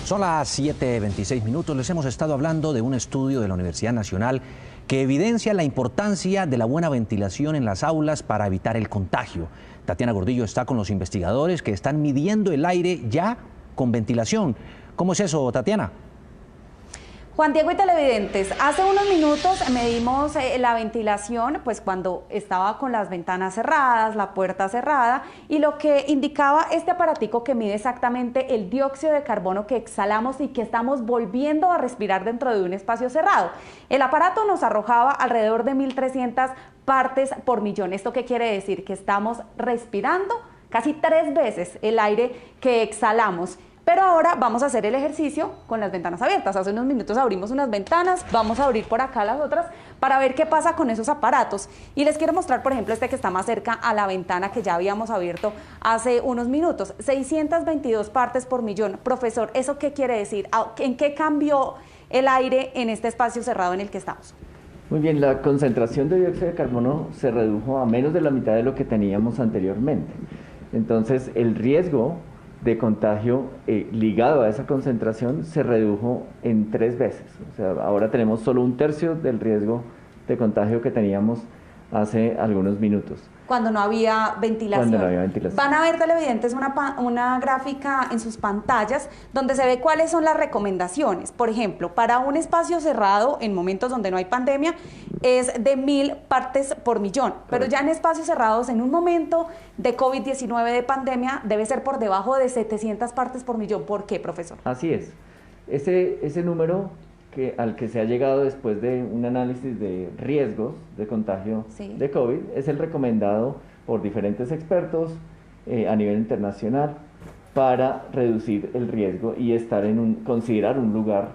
Son las 7:26 minutos. Les hemos estado hablando de un estudio de la Universidad Nacional que evidencia la importancia de la buena ventilación en las aulas para evitar el contagio. Tatiana Gordillo está con los investigadores que están midiendo el aire ya con ventilación. ¿Cómo es eso, Tatiana? Juan Diego y televidentes, hace unos minutos medimos la ventilación, pues cuando estaba con las ventanas cerradas, la puerta cerrada, y lo que indicaba este aparatico que mide exactamente el dióxido de carbono que exhalamos y que estamos volviendo a respirar dentro de un espacio cerrado. El aparato nos arrojaba alrededor de 1.300 partes por millón. ¿Esto qué quiere decir? Que estamos respirando casi 3 veces el aire que exhalamos. Pero ahora vamos a hacer el ejercicio con las ventanas abiertas. Hace unos minutos abrimos unas ventanas, vamos a abrir por acá las otras para ver qué pasa con esos aparatos. Y les quiero mostrar, por ejemplo, este que está más cerca a la ventana que ya habíamos abierto hace unos minutos. 622 partes por millón. Profesor, ¿eso qué quiere decir? ¿En qué cambió el aire en este espacio cerrado en el que estamos? Muy bien, la concentración de dióxido de carbono se redujo a menos de la mitad de lo que teníamos anteriormente. Entonces, el riesgo de contagio ligado a esa concentración se redujo en 3 veces. O sea, ahora tenemos solo 1/3 del riesgo de contagio que teníamos hace algunos minutos. Cuando no había ventilación. Cuando no había ventilación. Van a ver, televidentes, una gráfica en sus pantallas donde se ve cuáles son las recomendaciones. Por ejemplo, para un espacio cerrado, en momentos donde no hay pandemia, es de 1.000 partes por millón. Correcto. Pero ya en espacios cerrados, en un momento de COVID-19 de pandemia, debe ser por debajo de 700 partes por millón. ¿Por qué, profesor? Así es. Ese número al que se ha llegado después de un análisis de riesgos de contagio de COVID es el recomendado por diferentes expertos a nivel internacional para reducir el riesgo y considerar un lugar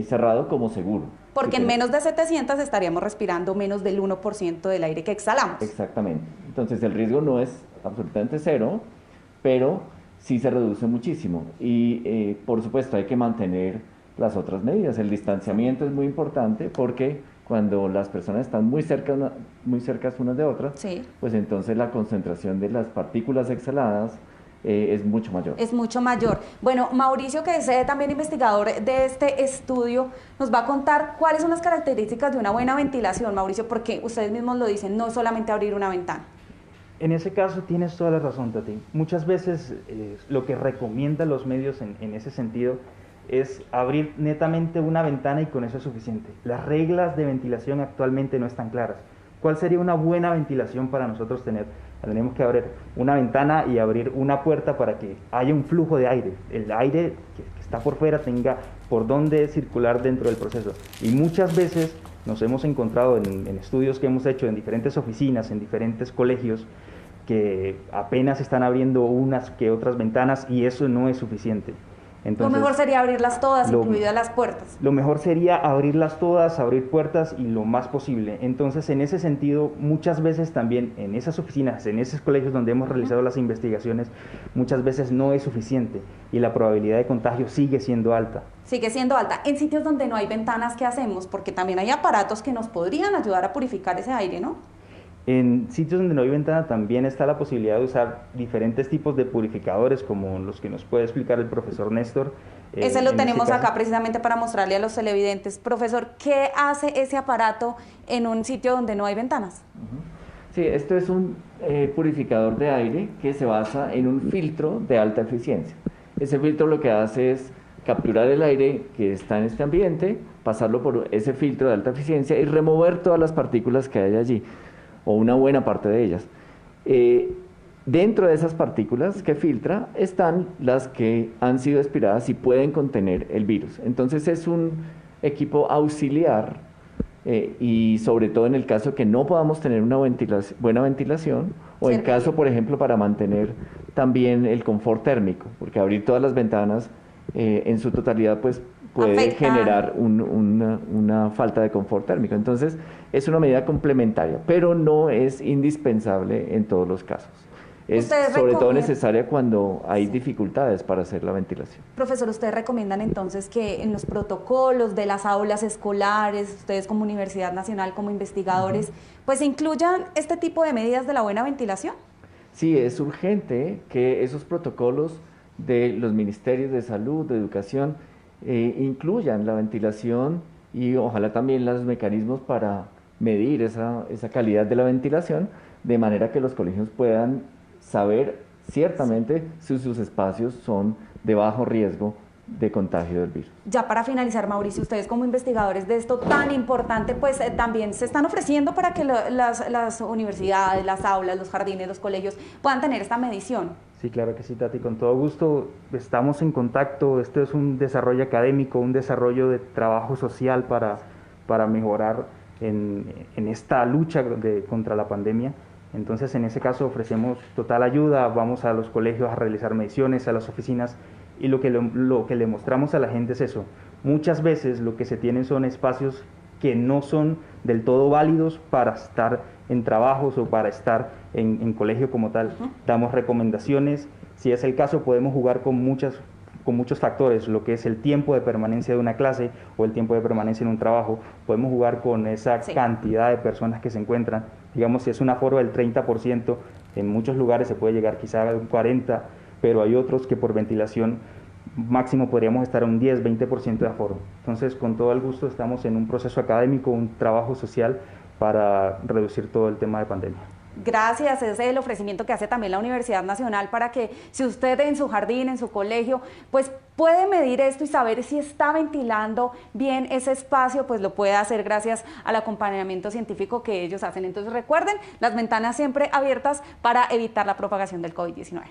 cerrado como seguro. Porque en menos de 700 estaríamos respirando menos del 1% del aire que exhalamos. Exactamente. Entonces el riesgo no es absolutamente cero, pero sí se reduce muchísimo. Y por supuesto hay que mantener las otras medidas. El distanciamiento es muy importante porque cuando las personas están muy cerca unas de otras, pues entonces la concentración de las partículas exhaladas es mucho mayor. Es mucho mayor. Bueno, Mauricio, que es también investigador de este estudio, nos va a contar cuáles son las características de una buena ventilación, Mauricio, porque ustedes mismos lo dicen, no solamente abrir una ventana. En ese caso tienes toda la razón, Tati. Muchas veces lo que recomiendan los medios en ese sentido es abrir netamente una ventana y con eso es suficiente. Las reglas de ventilación actualmente no están claras. ¿Cuál sería una buena ventilación para nosotros tener? Tenemos que abrir una ventana y abrir una puerta para que haya un flujo de aire. El aire que está por fuera tenga por dónde circular dentro del proceso. Y muchas veces nos hemos encontrado en estudios que hemos hecho en diferentes oficinas, en diferentes colegios, que apenas están abriendo unas que otras ventanas y eso no es suficiente. Entonces, lo mejor sería abrirlas todas, incluidas las puertas. Lo mejor sería abrirlas todas, abrir puertas y lo más posible. Entonces, en ese sentido, muchas veces también en esas oficinas, en esos colegios donde hemos realizado las investigaciones, muchas veces no es suficiente y la probabilidad de contagio sigue siendo alta. Sigue siendo alta. En sitios donde no hay ventanas, ¿qué hacemos? Porque también hay aparatos que nos podrían ayudar a purificar ese aire, ¿no? En sitios donde no hay ventana también está la posibilidad de usar diferentes tipos de purificadores como los que nos puede explicar el profesor Néstor. Ese lo tenemos acá precisamente para mostrarle a los televidentes. Profesor, ¿qué hace ese aparato en un sitio donde no hay ventanas? Sí, esto es un purificador de aire que se basa en un filtro de alta eficiencia. Ese filtro lo que hace es capturar el aire que está en este ambiente, pasarlo por ese filtro de alta eficiencia y remover todas las partículas que hay allí, o una buena parte de ellas. Dentro de esas partículas que filtra están las que han sido expiradas y pueden contener el virus. Entonces es un equipo auxiliar y sobre todo en el caso que no podamos tener una buena ventilación o en caso, por ejemplo, para mantener también el confort térmico, porque abrir todas las ventanas en su totalidad pues puede generar una falta de confort térmico. Entonces es una medida complementaria, pero no es indispensable en todos los casos. Es sobre todo necesaria cuando hay dificultades para hacer la ventilación. Profesor, ¿ustedes recomiendan entonces que en los protocolos de las aulas escolares, ustedes como Universidad Nacional, como investigadores, pues incluyan este tipo de medidas de la buena ventilación? Sí, es urgente que esos protocolos de los ministerios de salud, de educación, incluyan la ventilación y ojalá también los mecanismos para medir esa calidad de la ventilación, de manera que los colegios puedan saber ciertamente si sus espacios son de bajo riesgo de contagio del virus. Ya para finalizar, Mauricio, ustedes como investigadores de esto tan importante, pues también se están ofreciendo para que las universidades, las aulas, los jardines, los colegios puedan tener esta medición. Sí, claro que sí, Tati, con todo gusto estamos en contacto. Esto es un desarrollo académico, un desarrollo de trabajo social para mejorar en esta lucha contra la pandemia. Entonces, en ese caso ofrecemos total ayuda, vamos a los colegios a realizar mediciones, a las oficinas, y lo que le mostramos a la gente es eso. Muchas veces lo que se tienen son espacios que no son del todo válidos para estar en trabajos o para estar en colegio como tal. Damos recomendaciones, si es el caso podemos jugar con muchos factores, lo que es el tiempo de permanencia de una clase o el tiempo de permanencia en un trabajo. Podemos jugar con esa cantidad de personas que se encuentran. Digamos, si es un aforo del 30%, en muchos lugares se puede llegar quizá a un 40%, pero hay otros que por ventilación máximo podríamos estar a un 10-20% de aforo. Entonces, con todo el gusto estamos en un proceso académico, un trabajo social para reducir todo el tema de pandemia. Gracias, ese es el ofrecimiento que hace también la Universidad Nacional para que si usted en su jardín, en su colegio, pues puede medir esto y saber si está ventilando bien ese espacio, pues lo puede hacer gracias al acompañamiento científico que ellos hacen. Entonces recuerden, las ventanas siempre abiertas para evitar la propagación del COVID-19.